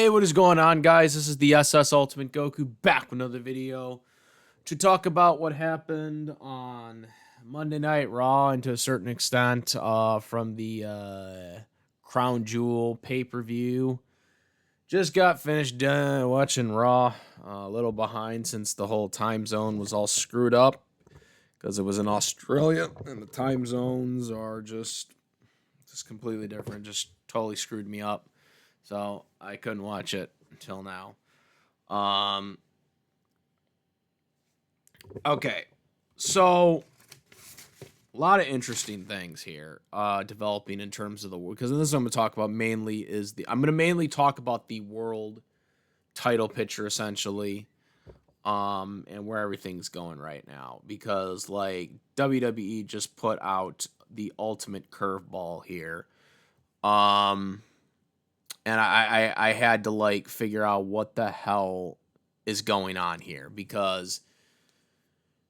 Hey, what is going on, guys? This is the SS Ultimate Goku back with another video to talk about what happened on Monday Night Raw and to a certain extent from the Crown Jewel pay-per-view. Just got finished watching Raw, a little behind since the whole time zone was all screwed up because it was in Australia and the time zones are just completely different, just totally screwed me up. So I couldn't watch it until now. Okay, so a lot of interesting things here developing in terms of the world, because this is what I'm going to talk about mainly I'm going to mainly talk about the world title picture essentially, and where everything's going right now, because like WWE just put out the ultimate curveball here. And I had to like figure out what the hell is going on here, because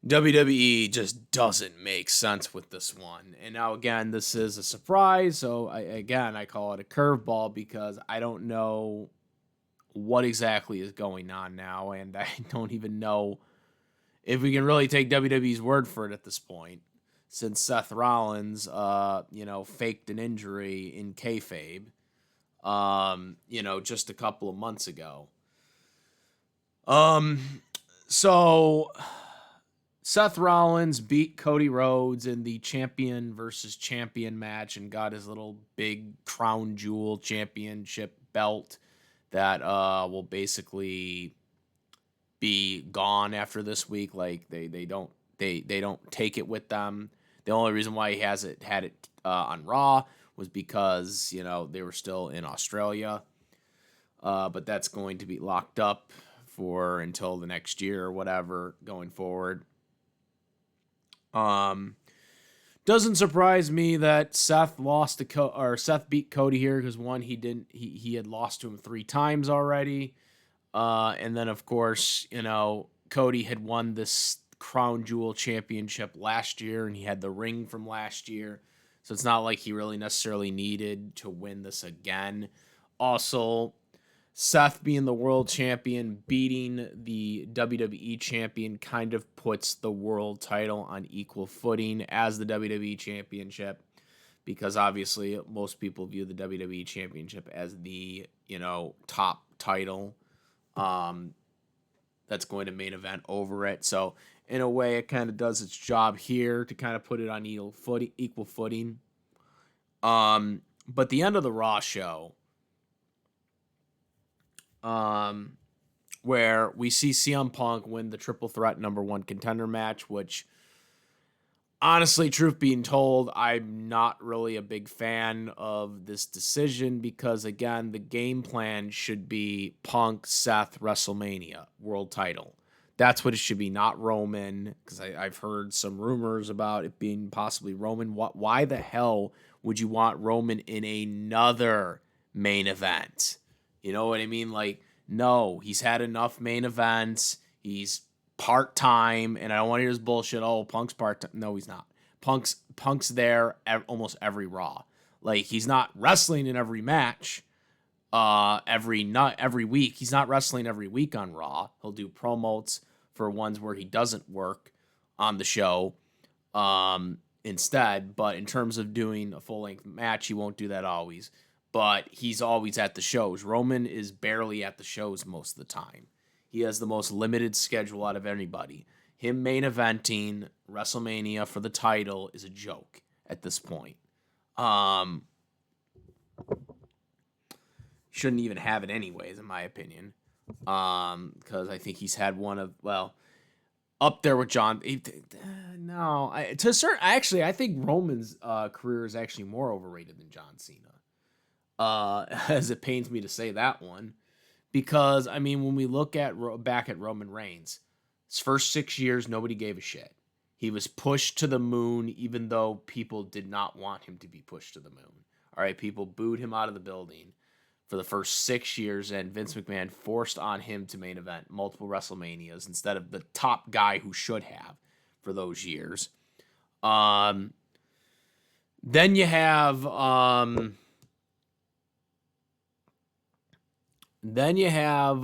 WWE just doesn't make sense with this one. And now again, this is a surprise, so I call it a curveball because I don't know what exactly is going on now, and I don't even know if we can really take WWE's word for it at this point, since Seth Rollins, faked an injury in kayfabe. Just a couple of months ago. So Seth Rollins beat Cody Rhodes in the champion versus champion match and got his little big crown jewel championship belt that will basically be gone after this week. Like they don't take it with them. The only reason why he had it on Raw was because, they were still in Australia. But that's going to be locked up for until the next year or whatever going forward. Doesn't surprise me that Seth beat Cody here, because one, he had lost to him 3 times already. And then of course, Cody had won this Crown Jewel championship last year, and he had the ring from last year. So it's not like he really necessarily needed to win this again. Also, Seth being the world champion, beating the WWE champion, kind of puts the world title on equal footing as the WWE championship, because obviously most people view the WWE championship as the, top title that's going to main event over it. So in a way, it kind of does its job here to kind of put it on equal footing. But the end of the Raw show, where we see CM Punk win the triple threat number 1 contender match, which honestly, truth being told, I'm not really a big fan of this decision, because again, the game plan should be Punk, Seth, WrestleMania, world title. That's what it should be, not Roman, because I've heard some rumors about it being possibly Roman. Why the hell would you want Roman in another main event? You know what I mean? Like, no, he's had enough main events. He's part-time, and I don't want to hear this bullshit. Oh, Punk's part-time. No, he's not. Punk's there almost every Raw. Like, he's not wrestling in every match every week. He's not wrestling every week on Raw. He'll do promos for ones where he doesn't work on the show instead. But in terms of doing a full-length match, he won't do that always. But he's always at the shows. Roman is barely at the shows most of the time. He has the most limited schedule out of anybody. Him main eventing WrestleMania for the title is a joke at this point. Shouldn't even have it anyways, in my opinion. Because I think he's had one of, up there with John. I think Roman's career is actually more overrated than John Cena. As it pains me to say that one. Because, I mean, when we look back at Roman Reigns, his first 6 years, nobody gave a shit. He was pushed to the moon, even though people did not want him to be pushed to the moon. All right, people booed him out of the building for the first 6 years, and Vince McMahon forced on him to main event multiple WrestleManias instead of the top guy who should have for those years. Then you have Then you have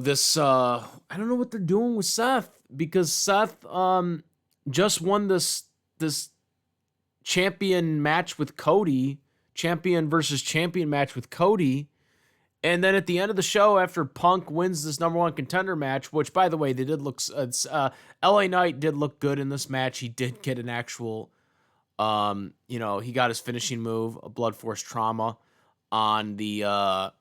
this I don't know what they're doing with Seth, because Seth just won this champion match with Cody, champion versus champion match with Cody. And then at the end of the show, after Punk wins this number one contender match, which, by the way, they did look, LA Knight did look good in this match. He did get an actual, he got his finishing move, a blood force trauma on the, on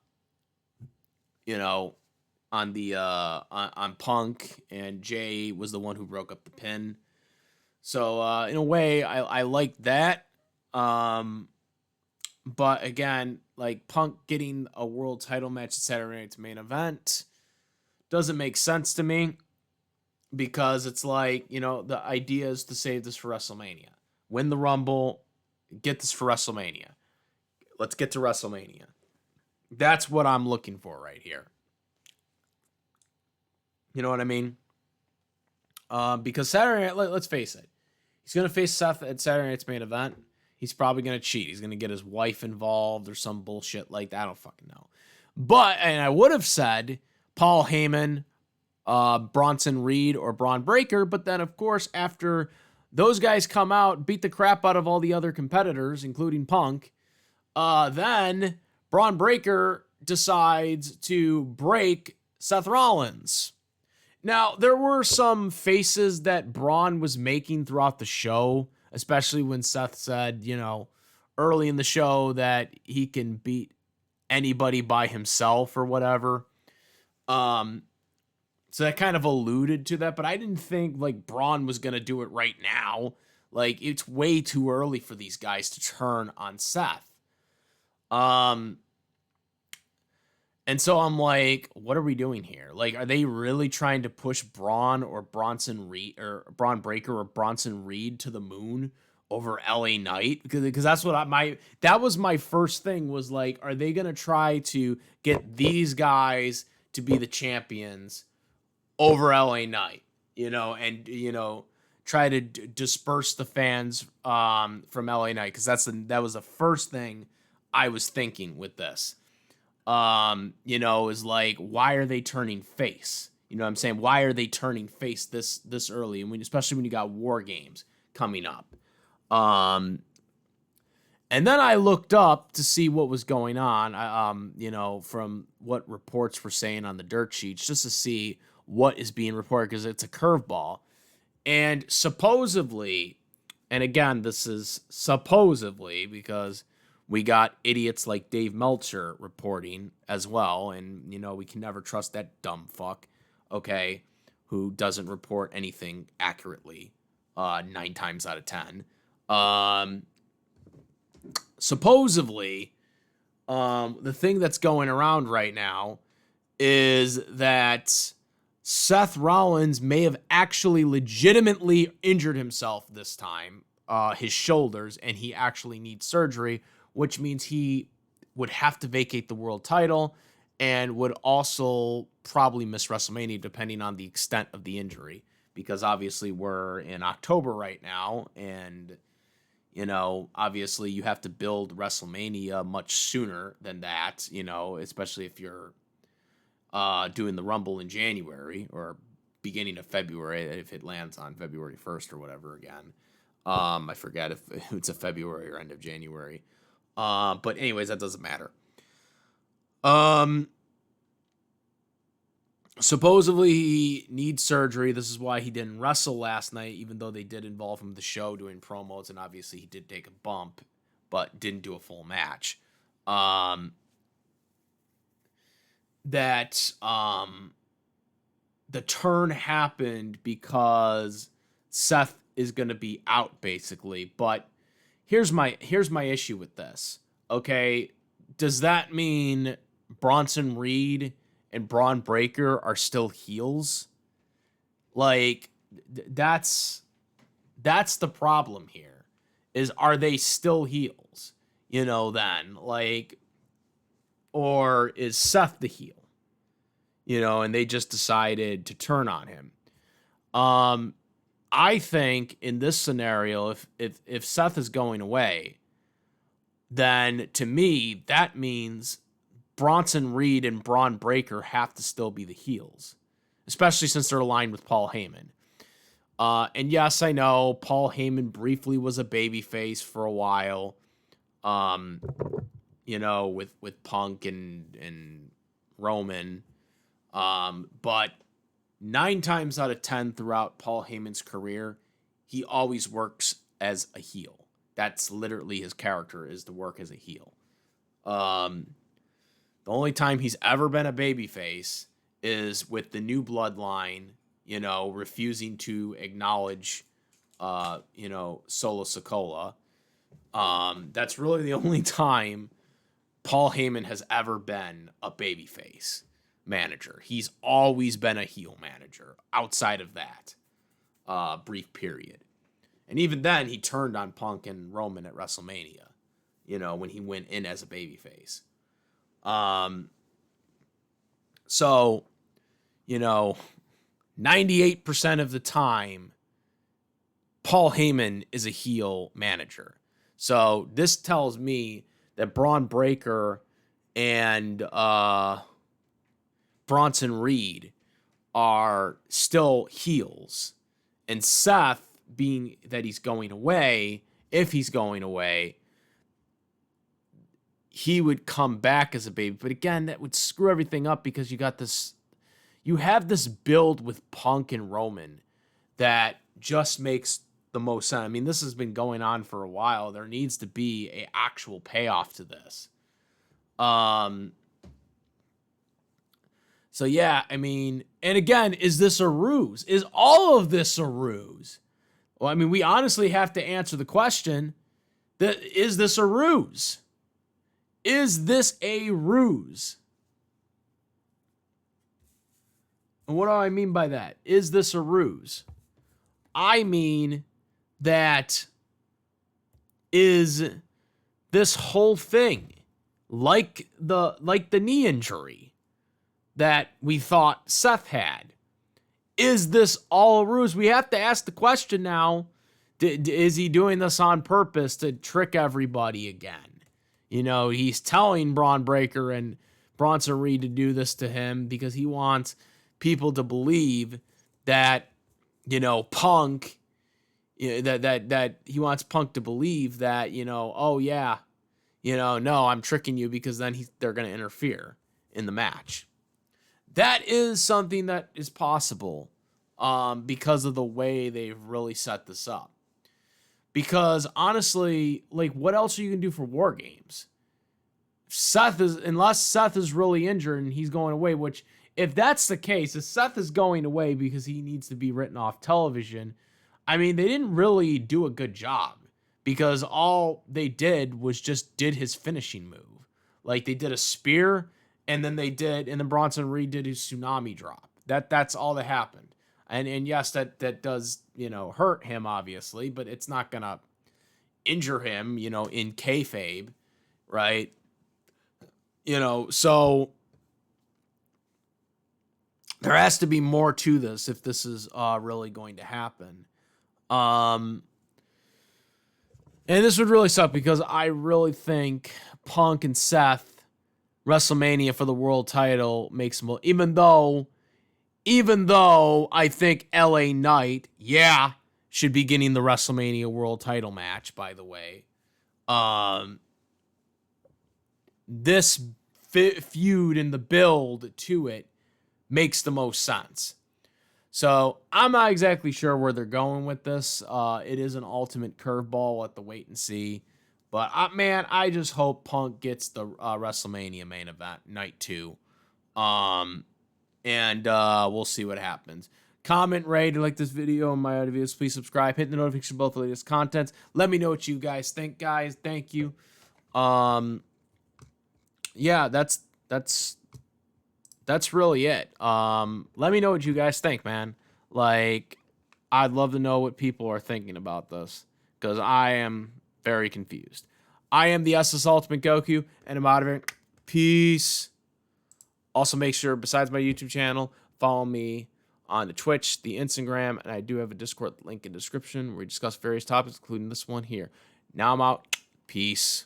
Punk, and Jay was the one who broke up the pin. So in a way, I like that. But again, like Punk getting a world title match at Saturday Night's Main Event doesn't make sense to me, because it's like, the idea is to save this for WrestleMania. Win the Rumble, get this for WrestleMania. Let's get to WrestleMania. That's what I'm looking for right here. You know what I mean? Because Saturday Night, let's face it, he's going to face Seth at Saturday Night's Main Event. He's probably going to cheat. He's going to get his wife involved or some bullshit like that. I don't fucking know. And I would have said Paul Heyman, Bronson Reed, or Braun Breaker. But then, of course, after those guys come out, beat the crap out of all the other competitors, including Punk, then Braun Breaker decides to break Seth Rollins. Now, there were some faces that Braun was making throughout the show, especially when Seth said, early in the show that he can beat anybody by himself or whatever. So that kind of alluded to that, but I didn't think like Braun was going to do it right now. Like, it's way too early for these guys to turn on Seth. And so I'm like, what are we doing here? Like, are they really trying to push Braun or Bronson Reed or Braun Breaker or Bronson Reed to the moon over LA Knight? Because that's what that was my first thing, was like, are they going to try to get these guys to be the champions over LA Knight, and try to disperse the fans from LA Knight? Because that was the first thing I was thinking with this. Is like, why are they turning face? You know what I'm saying? Why are they turning face this early? And especially when you got War Games coming up. And then I looked up to see what was going on, from what reports were saying on the dirt sheets, just to see what is being reported, because it's a curveball. And supposedly, and again, this is supposedly because we got idiots like Dave Meltzer reporting as well, and, we can never trust that dumb fuck, okay, who doesn't report anything accurately 9 times out of 10. Supposedly, the thing that's going around right now is that Seth Rollins may have actually legitimately injured himself this time, his shoulders, and he actually needs surgery, which means he would have to vacate the world title and would also probably miss WrestleMania, depending on the extent of the injury, because obviously we're in October right now, and, obviously you have to build WrestleMania much sooner than that, especially if you're doing the Rumble in January or beginning of February, if it lands on February 1st or whatever again. I forget if it's a February or end of January. But anyways, that doesn't matter. Supposedly he needs surgery. This is why he didn't wrestle last night, even though they did involve him in the show doing promos, and obviously he did take a bump, but didn't do a full match. That the turn happened because Seth is going to be out, basically. But here's my issue with this. Okay, does that mean Bronson Reed and Braun Breaker are still heels? Like, that's the problem here. Is, are they still heels? Then, like, or is Seth the heel? And they just decided to turn on him. I think in this scenario, if Seth is going away, then to me, that means Bronson Reed and Braun Breaker have to still be the heels, especially since they're aligned with Paul Heyman. And yes, I know Paul Heyman briefly was a babyface for a while, with Punk and Roman. But 9 times out of 10 throughout Paul Heyman's career, he always works as a heel. That's literally his character, is to work as a heel. The only time he's ever been a babyface is with the new bloodline, refusing to acknowledge, Solo Sikoa. That's really the only time Paul Heyman has ever been a babyface manager. He's always been a heel manager outside of that brief period. And even then, he turned on Punk and Roman at WrestleMania, when he went in as a babyface. So, 98% of the time, Paul Heyman is a heel manager. So this tells me that Braun Breaker and Bronson Reed are still heels. And Seth, being that he's going away, if he's going away, he would come back as a baby. But again, that would screw everything up because you have this build with Punk and Roman that just makes the most sense. I mean, this has been going on for a while. There needs to be an actual payoff to this. So yeah, I mean, and again, is this a ruse? Is all of this a ruse? Well, I mean, we honestly have to answer the question that is this a ruse? Is this a ruse? And what do I mean by that? Is this a ruse? I mean that is this whole thing like the knee injury that we thought Seth had. Is this all a ruse? We have to ask the question now, is he doing this on purpose to trick everybody again? He's telling Braun Breaker and Bronson Reed to do this to him because he wants people to believe that, Punk, that he wants Punk to believe that, oh yeah, no, I'm tricking you because then they're going to interfere in the match. That is something that is possible because of the way they've really set this up. Because honestly, what else are you going to do for War Games? Unless Seth is really injured and he's going away, which if that's the case, if Seth is going away because he needs to be written off television, I mean, they didn't really do a good job because all they did was just did his finishing move. They did a spear and then Bronson Reed did his tsunami drop. That's all that happened. And yes, that does, hurt him obviously, but it's not going to injure him, in kayfabe, right? So there has to be more to this if this is really going to happen. And this would really suck because I really think Punk and Seth WrestleMania for the world title makes them, even though I think LA Knight, should be getting the WrestleMania world title match, by the way. This feud and the build to it makes the most sense. So I'm not exactly sure where they're going with this. It is an ultimate curveball. We'll have to wait and see. But I just hope Punk gets the WrestleMania main event, night 2. And we'll see what happens. Comment, rate, like this video and my other videos. Please subscribe. Hit the notification bell for the latest contents. Let me know what you guys think, guys. Thank you. Yeah, that's really it. Let me know what you guys think, man. I'd love to know what people are thinking about this because I am very confused. I am the SS Ultimate Goku, and I'm out of here. Peace. Also, make sure, besides my YouTube channel, follow me on the Twitch, the Instagram, and I do have a Discord link in the description where we discuss various topics, including this one here. Now I'm out. Peace.